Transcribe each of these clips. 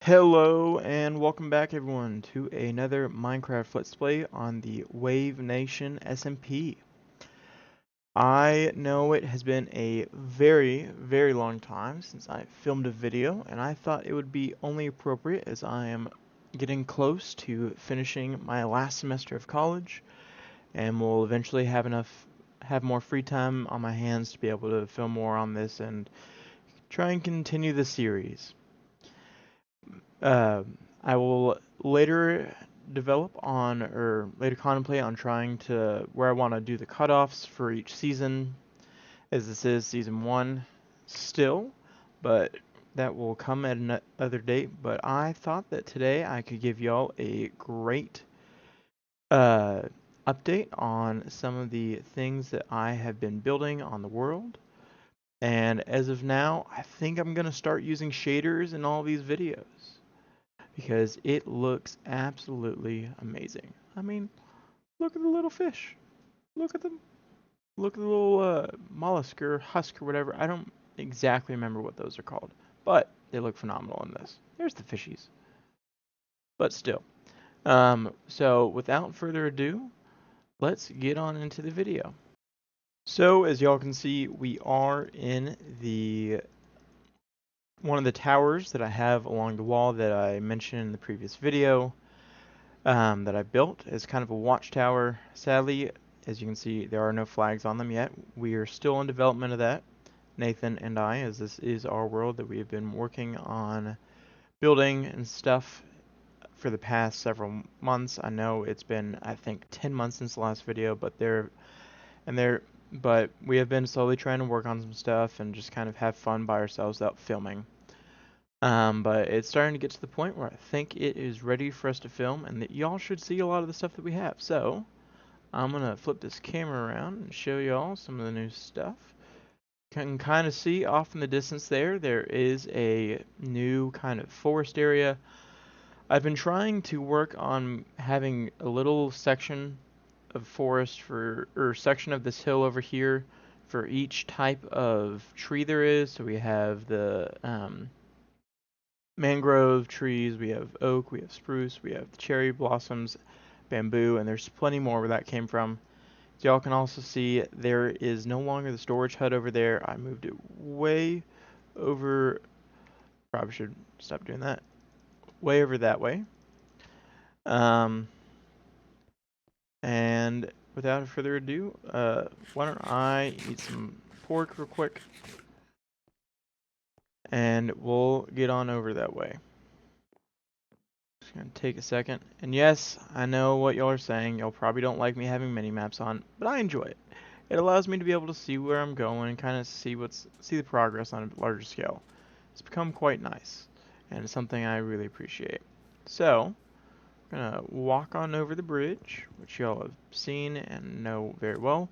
Hello and welcome back everyone to another Minecraft Let's Play on the Wave Nation SMP. I know it has been a very long time since I filmed a video, and I thought it would be only appropriate as I am getting close to finishing my last semester of college and will eventually have more free time on my hands to be able to film more on this and try and continue the series. I will later develop on or later contemplate on trying to where I want to do the cutoffs for each season, as this is season one still, but that will come at another date. But I thought that today I could give y'all a great uh, update on some of the things that I have been building on the world. And as of now, I think I'm going to start using shaders in all these videos because it looks absolutely amazing. I mean, look at the little fish. Look at them. Look at the little mollusk or husk or whatever. I don't exactly remember what those are called, but they look phenomenal in this. There's the fishies. But still. So without further ado, let's get on into the video. So as y'all can see, we are in the one of the towers that I have along the wall that I mentioned in the previous video. That I built as kind of a watchtower. Sadly, as you can see, there are no flags on them yet. We are still in development of that, Nathan and I, as this is our world that we have been working on building and stuff for the past several months. I know it's been, I think, 10 months since the last video, but but we have been slowly trying to work on some stuff and just kind of have fun by ourselves without filming. But it's starting to get to the point where I think it is ready for us to film and that y'all should see a lot of the stuff that we have. So, I'm going to flip this camera around and show y'all some of the new stuff. You can kind of see off in the distance there is a new kind of forest area. I've been trying to work on having a little section of forest or section of this hill over here for each type of tree there is. So we have the mangrove trees, we have oak, we have spruce, we have cherry blossoms, bamboo, and there's plenty more where that came from. As y'all can also see, there is no longer the storage hut over there. I moved it way over, probably should stop doing that, way over that way. Um, and without further ado, why don't I eat some pork real quick, and we'll get on over that way. Just gonna take a second. And yes, I know what y'all are saying. Y'all probably don't like me having mini maps on, but I enjoy it. It allows me to be able to see where I'm going and kind of see the progress on a larger scale. It's become quite nice, and it's something I really appreciate. So, I'm gonna walk on over the bridge, which y'all have seen and know very well.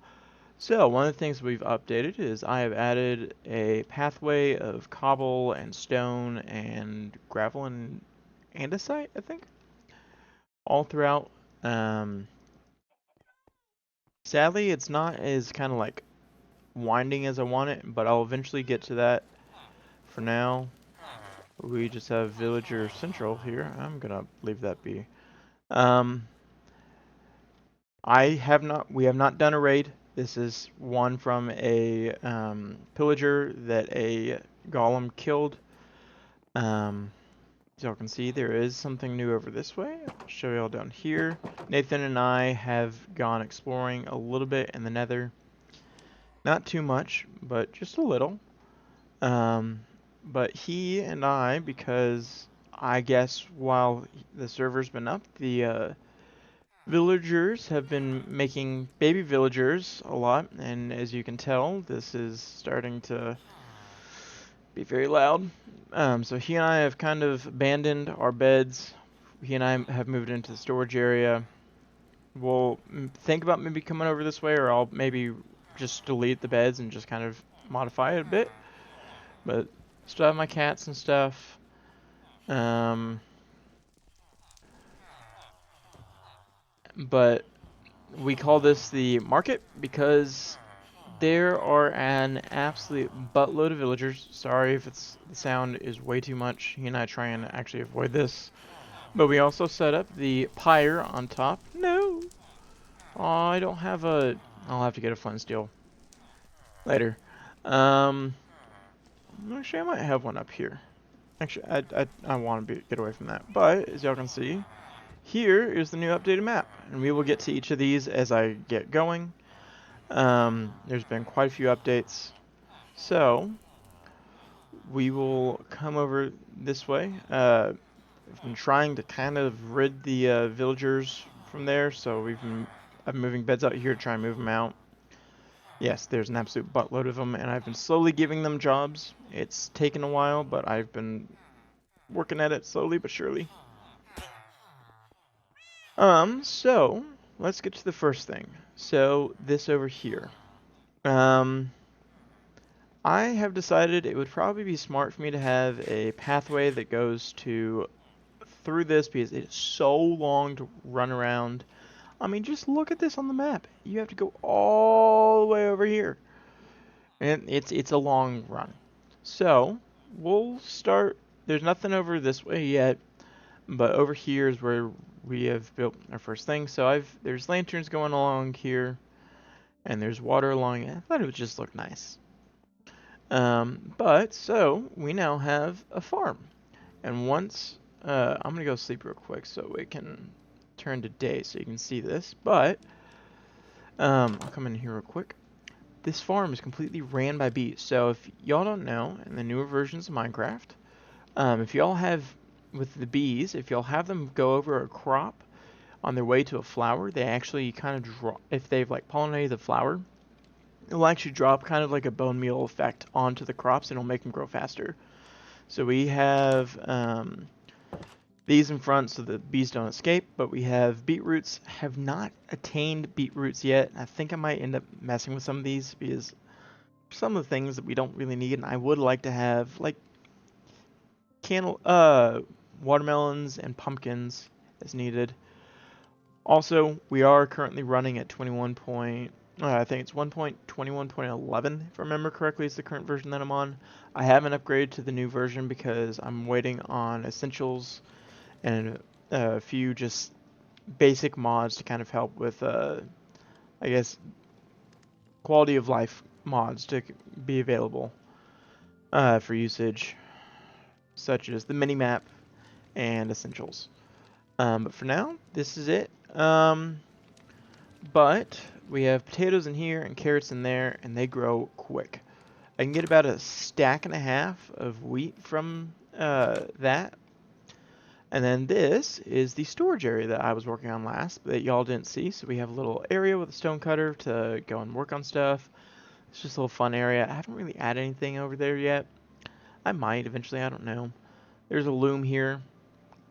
So, one of the things we've updated is I have added a pathway of cobble and stone and gravel and andesite, I think, all throughout. Um, Sadly, it's not as kind of like winding as I want it, but I'll eventually get to that. For now, we just have Villager Central here. I'm gonna leave that be. Um, we have not done a raid. This is one from a pillager that a golem killed. As y'all can see, there is something new over this way. I'll show y'all down here. Nathan and I have gone exploring a little bit in the nether. Not too much, but just a little. But he and I, because I guess while the server's been up, the villagers have been making baby villagers a lot, and as you can tell, this is starting to be very loud. So he and I have kind of abandoned our beds. He and I have moved into the storage area. We'll think about maybe coming over this way, or I'll maybe just delete the beds and just kind of modify it a bit. But still have my cats and stuff. But we call this the market because there are an absolute buttload of villagers. Sorry if the sound is way too much. You and I try and actually avoid this. But we also set up the pyre on top. No! Oh, I don't have a... I'll have to get a flint and steel later. Um, actually, I might have one up here. Actually, I want to get away from that. But, as y'all can see, here is the new updated map. And we will get to each of these as I get going. There's been quite a few updates. So, we will come over this way. I've been trying to kind of rid the villagers from there, so I'm moving beds out here to try and move them out. Yes, there's an absolute buttload of them, and I've been slowly giving them jobs. It's taken a while, but I've been working at it slowly but surely. So let's get to the first thing. So this over here. I have decided it would probably be smart for me to have a pathway that goes through this because it is so long to run around. I mean, just look at this on the map. You have to go all the way over here. And it's a long run. So, we'll start. There's nothing over this way yet, but over here is where we have built our first thing. So there's lanterns going along here, and there's water along it. I thought it would just look nice. So we now have a farm. And once, I'm gonna go sleep real quick so it can turn to day so you can see this. But, I'll come in here real quick. This farm is completely ran by bees. So if y'all don't know, in the newer versions of Minecraft, if y'all have, with the bees, if y'all have them go over a crop on their way to a flower, they actually kind of drop, if they've like pollinated the flower, it'll actually drop kind of like a bone meal effect onto the crops and it'll make them grow faster. So we have these in front so the bees don't escape, but we have beetroots. Have not attained beetroots yet. I think I might end up messing with some of these because some of the things that we don't really need, and I would like to have like watermelons and pumpkins as needed. Also, we are currently running at 21 point, I think it's 1.21.11 if I remember correctly is the current version that I'm on. I haven't upgraded to the new version because I'm waiting on essentials and a few just basic mods to kind of help with, I guess, quality of life mods to be available for usage, such as the minimap and essentials. But for now, this is it. But we have potatoes in here and carrots in there, and they grow quick. I can get about a stack and a half of wheat from that. And then this is the storage area that I was working on last that y'all didn't see. So we have a little area with a stone cutter to go and work on stuff. It's just a little fun area. I haven't really added anything over there yet. I might eventually, I don't know. There's a loom here.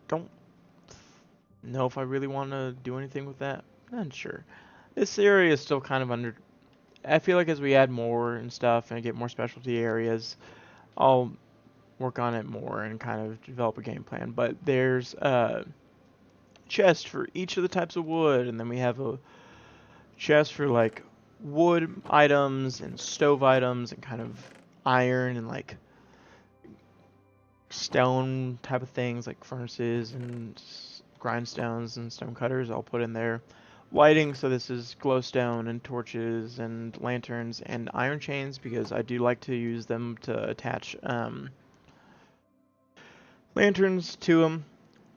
Don't know if I really want to do anything with that. Not sure. This area is still kind of under... I feel like as we add more and stuff and get more specialty areas, I'll work on it more and kind of develop a game plan. But there's a chest for each of the types of wood, and then we have a chest for like wood items and stove items and kind of iron and like stone type of things like furnaces and grindstones and stone cutters I'll put in there. Lighting, so this is glowstone and torches and lanterns and iron chains because I do like to use them to attach lanterns to them.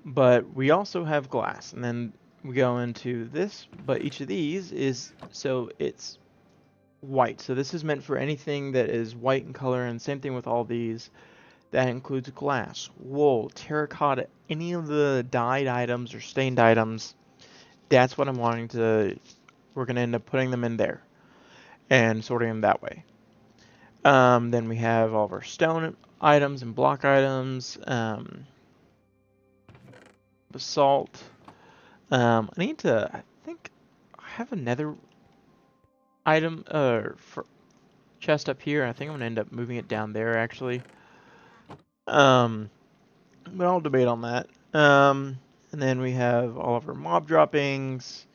But we also have glass, and then we go into this, but each of these is, so it's white. So this is meant for anything that is white in color, and same thing with all these. That includes glass, wool, terracotta, any of the dyed items or stained items. That's what I'm wanting to, we're going to end up putting them in there and sorting them that way. Then we have all of our stone items and block items, basalt. I think I have another item, for chest up here. I think I'm going to end up moving it down there actually. But I'll debate on that. And then we have all of our mob droppings.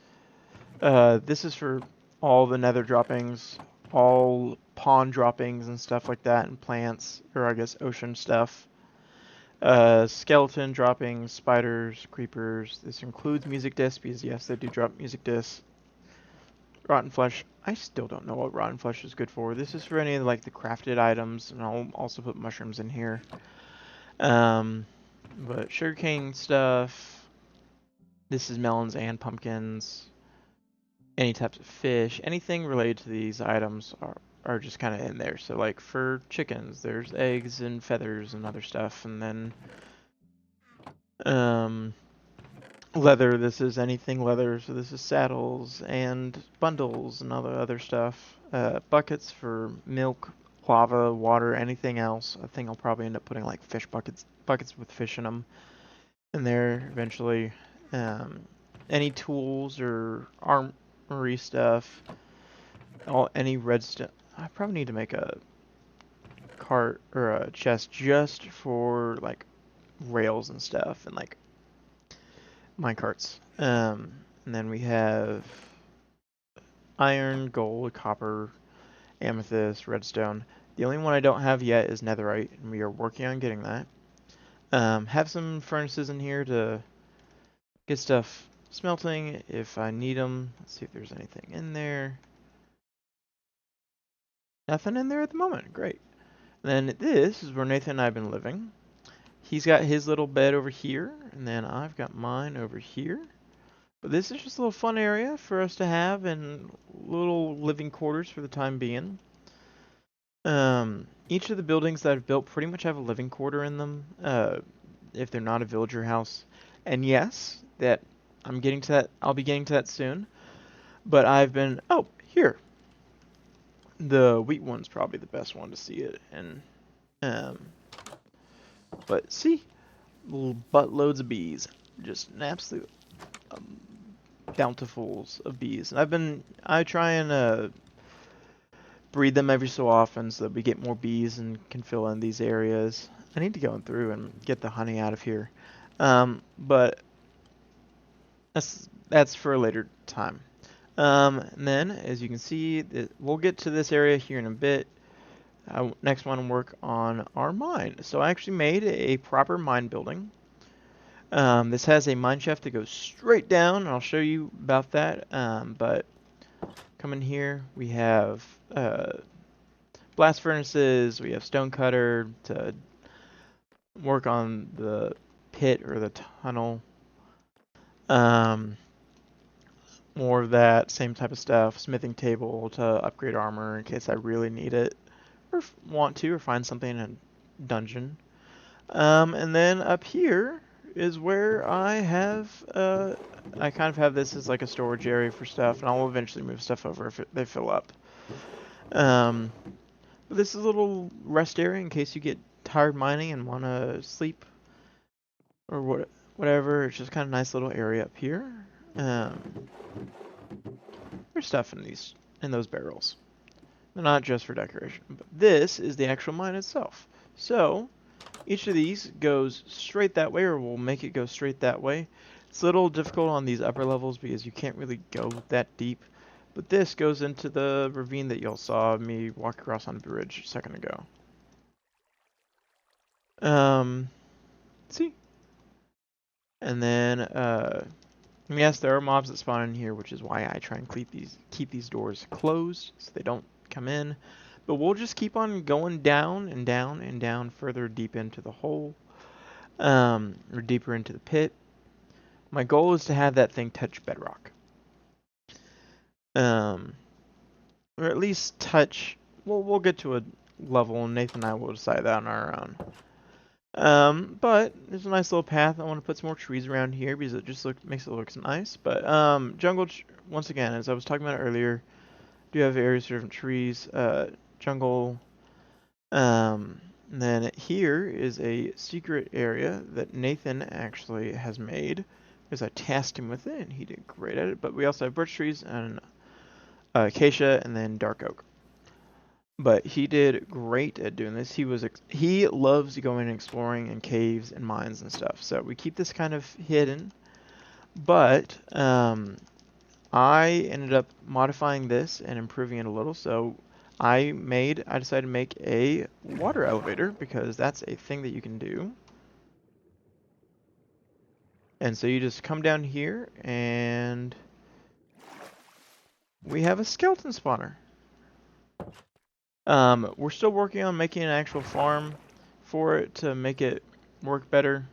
This is for all the nether droppings. all pond droppings and stuff like that, and plants, or I guess ocean stuff. Skeleton droppings, spiders, creepers. This includes music discs because yes, they do drop music discs. Rotten flesh. I still don't know what rotten flesh is good for. This is for any of like the crafted items, and I'll also put mushrooms in here. But sugarcane stuff. This is melons and pumpkins. Any types of fish, anything related to these items are just kind of in there. So like for chickens, there's eggs and feathers and other stuff, and then leather. This is anything leather. So this is saddles and bundles and other stuff. Buckets for milk, lava, water, anything else. I think I'll probably end up putting like fish buckets with fish in them in there eventually. Any tools or armory stuff. Any redstone. I probably need to make a cart or a chest just for like rails and stuff and like minecarts. And then we have iron, gold, copper, amethyst, redstone. The only one I don't have yet is netherite, and we are working on getting that. Have some furnaces in here to get stuff smelting if I need them. Let's see if there's anything in there. Nothing in there at the moment. Great. And then this is where Nathan and I have been living. He's got his little bed over here, and then I've got mine over here. But this is just a little fun area for us to have and little living quarters for the time being. Each of the buildings that I've built pretty much have a living quarter in them, if they're not a villager house. And yes, that I'm getting to that. I'll be getting to that soon. But I've been here. The wheat one's probably the best one to see it, and but see, little buttloads of bees, just an absolute bountifuls of bees. And I try and breed them every so often so that we get more bees and can fill in these areas. I need to go through and get the honey out of here, but that's for a later time. And then, as you can see, we'll get to this area here in a bit. I next want to work on our mine. So I actually made a proper mine building. This has a mine shaft that goes straight down, and I'll show you about that. But come in here, we have blast furnaces, we have stone cutter to work on the pit or the tunnel. More of that same type of stuff. Smithing table to upgrade armor in case I really need it or want to, or find something in a dungeon. And then up here is where I have, I kind of have this as like a storage area for stuff, and I'll eventually move stuff over if they fill up. But this is a little rest area in case you get tired mining and want to sleep or whatever. It's just kind of a nice little area up here. There's stuff in those barrels. They're not just for decoration, but this is the actual mine itself. So each of these goes straight that way, or we'll make it go straight that way. It's a little difficult on these upper levels because you can't really go that deep. But this goes into the ravine that y'all saw me walk across on the bridge a second ago. See? And then, yes, there are mobs that spawn in here, which is why I try and keep these doors closed so they don't come in. But we'll just keep on going down and down and down further deep into the hole, or deeper into the pit. My goal is to have that thing touch bedrock. Or at least touch, we'll get to a level and Nathan and I will decide that on our own. But there's a nice little path. I want to put some more trees around here because it just makes it look nice. But jungle, once again, as I was talking about earlier, do have areas for different trees. Jungle. And then here is a secret area that Nathan actually has made because I tasked him with it and he did great at it. But we also have birch trees and acacia and then dark oak. But he did great at doing this. He loves going and exploring in caves and mines and stuff. So we keep this kind of hidden. But I ended up modifying this and improving it a little. So I decided to make a water elevator because that's a thing that you can do. And so you just come down here and we have a skeleton spawner. We're still working on making an actual farm for it to make it work better.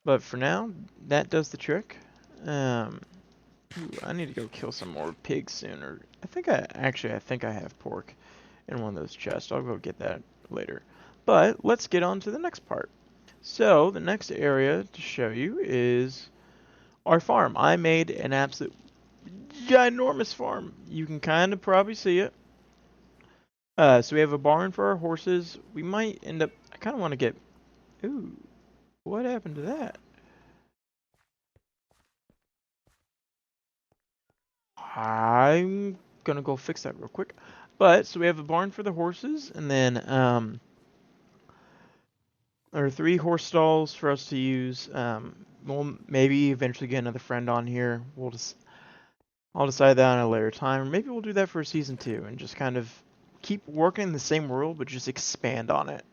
But for now, that does the trick. Ooh, I need to go kill some more pigs soon. Or I think I have pork in one of those chests. I'll go get that later. But let's get on to the next part. So the next area to show you is our farm. I made an absolute ginormous farm. You can kind of probably see it. So we have a barn for our horses. We might end up. I kind of want to get. Ooh, what happened to that? I'm gonna go fix that real quick. But so we have a barn for the horses, and then there are 3 horse stalls for us to use. We'll maybe eventually get another friend on here. I'll decide that on a later time, or maybe we'll do that for season 2 and just kind of keep working in the same world, but just expand on it.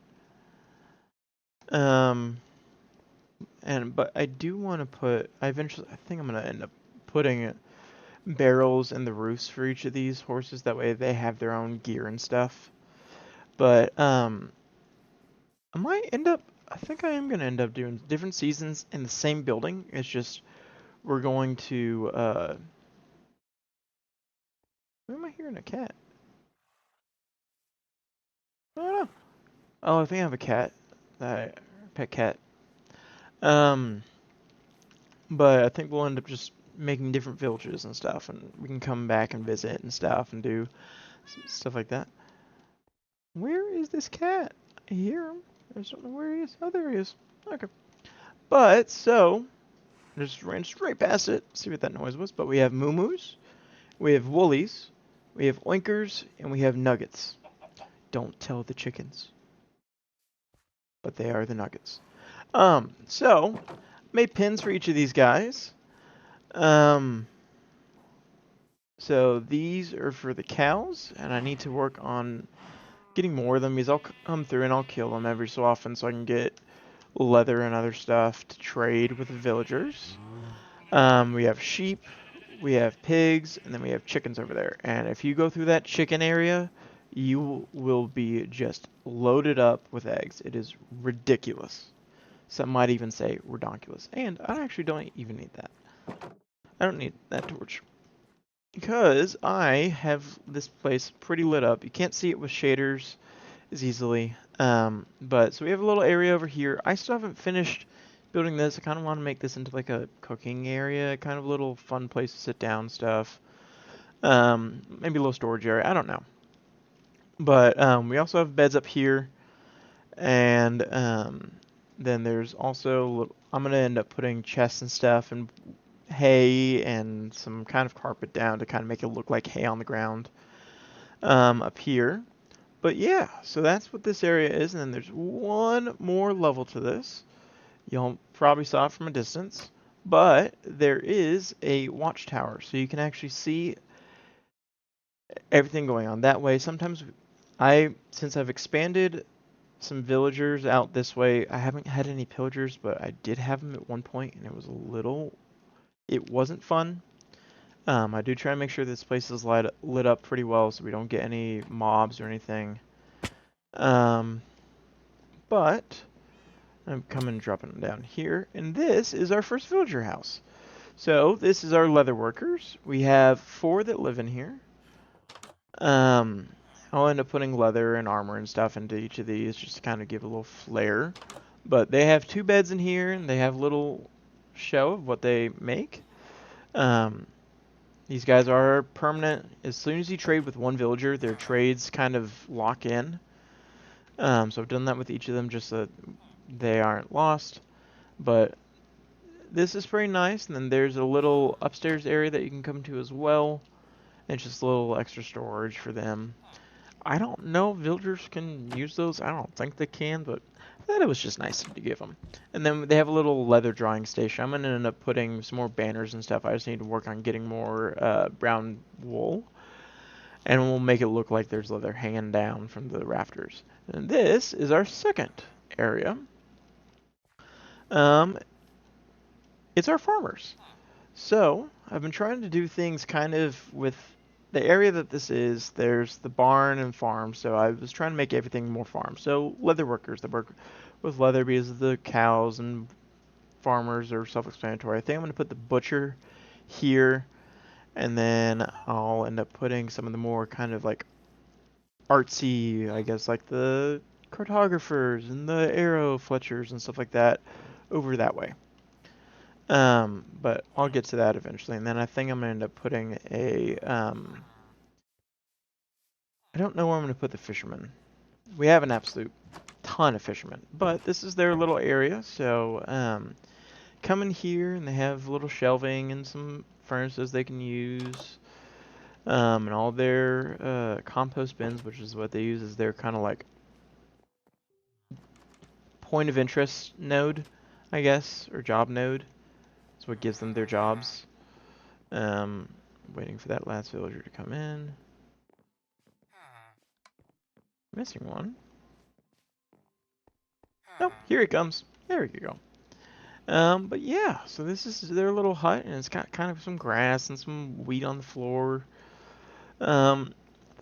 But I do want to put. I think I'm gonna end up putting barrels in the roofs for each of these horses. That way they have their own gear and stuff. But I might end up. I think I am gonna end up doing different seasons in the same building. It's just we're going to. Why am I hearing a cat? I don't know. Oh, I think I have a cat. Pet cat. Um, but I think we'll end up just making different villages and stuff, and we can come back and visit and stuff and do stuff like that. Where is this cat? I hear him. I just don't know where he is. Oh, there he is. Okay. But, so, I just ran straight past it. See what that noise was. But we have moo-moos, we have woolies, we have oinkers, and we have nuggets. Don't tell the chickens. But they are the nuggets. So, made pins for each of these guys. So these are for the cows, and I need to work on getting more of them because I'll come through and I'll kill them every so often so I can get leather and other stuff to trade with the villagers. We have sheep, we have pigs, and then we have chickens over there. And if you go through that chicken area, you will be just loaded up with eggs. It is ridiculous. Some might even say redonkulous. And I actually don't even need that. I don't need that torch. Because I have this place pretty lit up. You can't see it with shaders as easily. But so we have a little area over here. I still haven't finished building this. I kind of want to make this into like a cooking area, kind of a little fun place to sit down stuff. Maybe a little storage area. I don't know. But we also have beds up here. And then there's also, I'm going to end up putting chests and stuff and hay and some kind of carpet down to kind of make it look like hay on the ground up here. But yeah, so that's what this area is. And then there's one more level to this. You'll probably saw it from a distance. But there is a watchtower, so you can actually see everything going on that way. Sometimes since I've expanded some villagers out this way, I haven't had any pillagers, but I did have them at one point, and it wasn't fun. I do try and make sure this place is lit up pretty well so we don't get any mobs or anything. But I'm coming and dropping down here, and this is our first villager house. So this is our leather workers. We have 4 that live in here. I'll end up putting leather and armor and stuff into each of these just to kind of give a little flair. But they have 2 beds in here, and they have little show of what they make. These guys are permanent. As soon as you trade with one villager, their trades kind of lock in. So I've done that with each of them just so that they aren't lost. But this is pretty nice. And then there's a little upstairs area that you can come to as well. And just a little extra storage for them. I don't know if villagers can use those. I don't think they can, but I thought it was just nice to give them. And then they have a little leather drying station. I'm going to end up putting some more banners and stuff. I just need to work on getting more brown wool. and we'll make it look like there's leather hanging down from the rafters. And this is our second area. Um, it's our farmers. So I've been trying to do things kind of with the area that this is. There's the barn and farm, so I was trying to make everything more farm. So leather workers that work with leather because the cows and farmers are self-explanatory. I think I'm going to put the butcher here, and then I'll end up putting some of the more kind of like artsy, I guess, like the cartographers and the arrow fletchers and stuff like that over that way. But I'll get to that eventually. And then I think I'm gonna end up putting a I don't know where I'm gonna put the fishermen. We have an absolute ton of fishermen, but this is their little area. So come in here and they have little shelving and some furnaces they can use. And all their compost bins, which is what they use as their kind of like point of interest node, I guess, or job node. That's what gives them their jobs. Um, Waiting for that last villager to come in. Missing one. Oh, here he comes. There we go. But yeah, so this is their little hut, and it's got kind of some grass and some wheat on the floor. I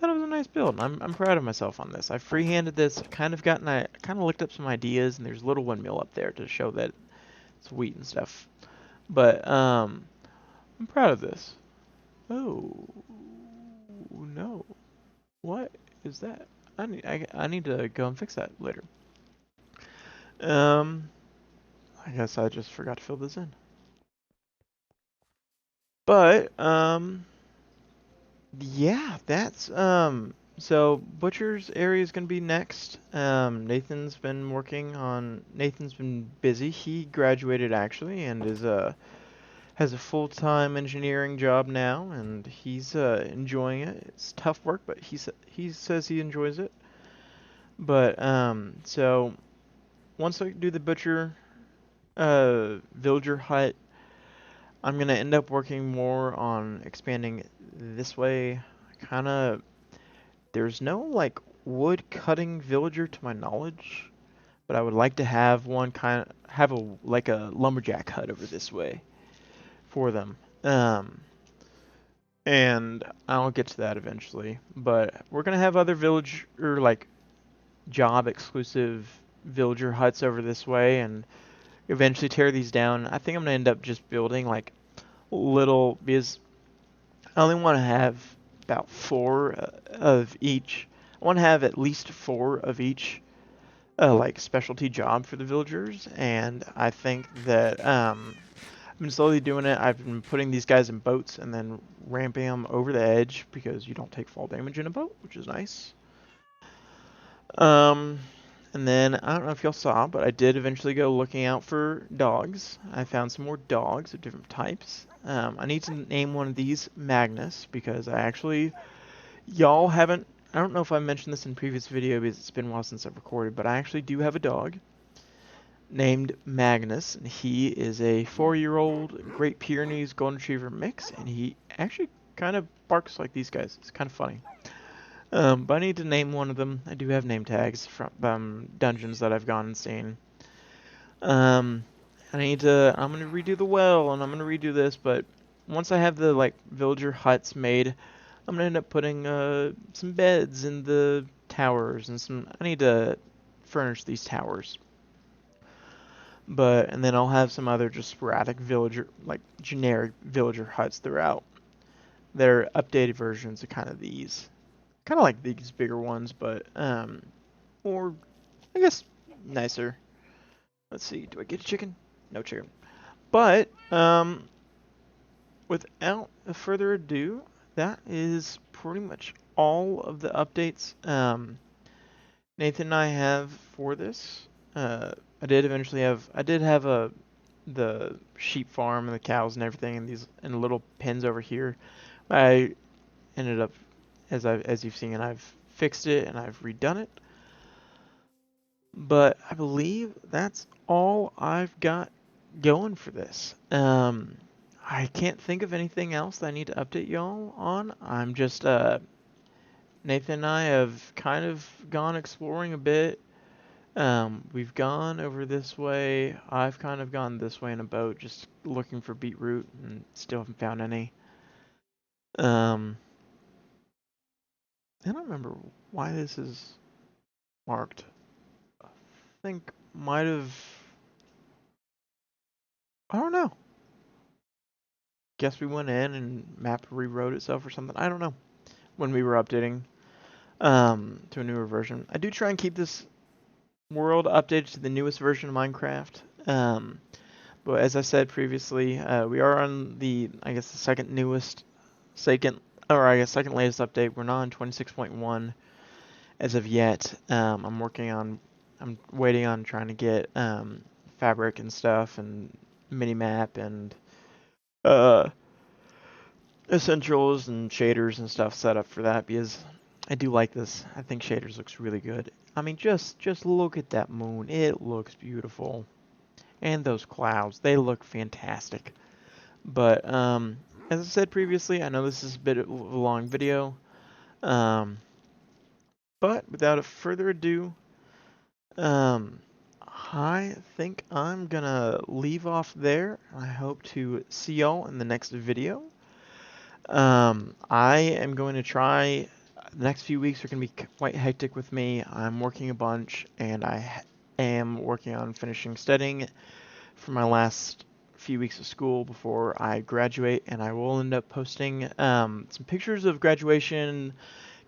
thought it was a nice build. I'm proud of myself on this. I freehanded this, kind of looked up some ideas, and there's a little windmill up there to show that it's wheat and stuff. But I'm proud of this. Oh no, what is that? I need to go and fix that later. Um, I guess I just forgot to fill this in. But yeah, that's so Butcher's area is gonna be next. Nathan's been busy. He graduated actually and is has a full-time engineering job now, and he's enjoying it. It's tough work, but he says he enjoys it. But so once I do the Butcher villager hut, I'm gonna end up working more on expanding this way. Kind of, there's no like wood cutting villager to my knowledge, but I would like to have one have a like a lumberjack hut over this way for them. And I'll get to that eventually. But we're gonna have other village or like job exclusive villager huts over this way, and eventually tear these down. I think I'm gonna end up just building like little because I only want to have about four of each. I want to have at least four of each like specialty job for the villagers, and I think that I've been slowly doing it. I've been putting these guys in boats and then ramping them over the edge because you don't take fall damage in a boat, which is nice. Um, and then I don't know if y'all saw, but I did eventually go looking out for dogs. I found some more dogs of different types. I need to name one of these Magnus because y'all haven't. I don't know if I mentioned this in previous video because it's been a while since I've recorded, but I actually do have a dog named Magnus, and he is a 4-year-old Great Pyrenees Golden Retriever mix, and he actually kind of barks like these guys. It's kind of funny. But I need to name one of them. I do have name tags from dungeons that I've gone and seen. I'm gonna redo the well, and I'm gonna redo this, but once I have the like villager huts made, I'm gonna end up putting some beds in the towers and I need to furnish these towers. And then I'll have some other just sporadic villager, like generic villager huts throughout. They're updated versions of kind of these. Kind of like these bigger ones, but, or I guess nicer. Let's see, do I get a chicken? No chicken. But, without further ado, that is pretty much all of the updates Nathan and I have for this. I did have the sheep farm and the cows and everything in these in little pens over here. I ended up, as you've seen, I've fixed it and I've redone it. But I believe that's all I've got going for this. I can't think of anything else that I need to update y'all on. I'm just Nathan and I have kind of gone exploring a bit. We've gone over this way. I've kind of gone this way in a boat, just looking for beetroot, and still haven't found any. Um, I don't remember why this is marked. I think might have. I don't know. Guess we went in and map rewrote itself or something. I don't know. When we were updating to a newer version, I do try and keep this world updated to the newest version of Minecraft. But as I said previously, we are on the, I guess, the second latest update. We're not on 26.1 as of yet. I'm waiting on trying to get fabric and stuff and minimap and uh, essentials and shaders and stuff set up for that because I do like this. I think shaders looks really good. I mean, just look at that moon. It looks beautiful. And those clouds, they look fantastic. But as I said previously, I know this is a bit of a long video. Um, but without further ado, um, I think I'm gonna leave off there. I hope to see y'all in the next video. I am going to try. The next few weeks are going to be quite hectic with me. I'm working a bunch, and I am working on finishing studying for my last few weeks of school before I graduate, and I will end up posting some pictures of graduation,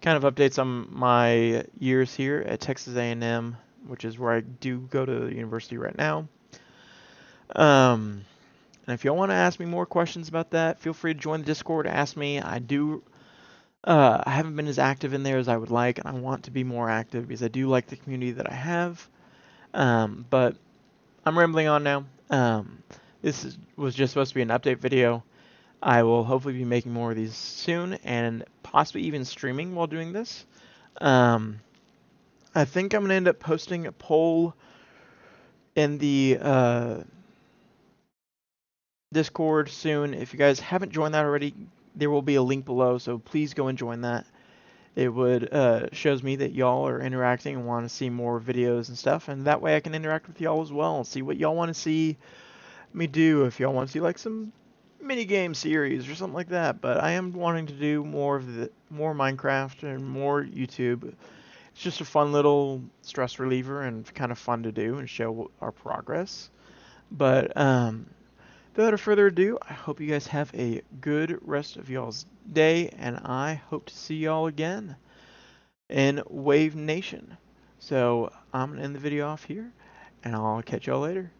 kind of updates on my years here at Texas A&M, which is where I do go to university right now. And if y'all want to ask me more questions about that, feel free to join the Discord. Ask me. I haven't been as active in there as I would like, and I want to be more active because I do like the community that I have. But I'm rambling on now. Was just supposed to be an update video. I will hopefully be making more of these soon and possibly even streaming while doing this. I think I'm going to end up posting a poll in the Discord soon. If you guys haven't joined that already, there will be a link below, so please go and join that. It would shows me that y'all are interacting and want to see more videos and stuff, and that way I can interact with y'all as well and see what y'all want to see me do. If y'all want to see like some mini game series or something like that, but I am wanting to do more Minecraft and more YouTube. It's just a fun little stress reliever and kind of fun to do and show our progress. But without further ado, I hope you guys have a good rest of y'all's day, and I hope to see y'all again in Wave Nation. So I'm going to end the video off here, and I'll catch y'all later.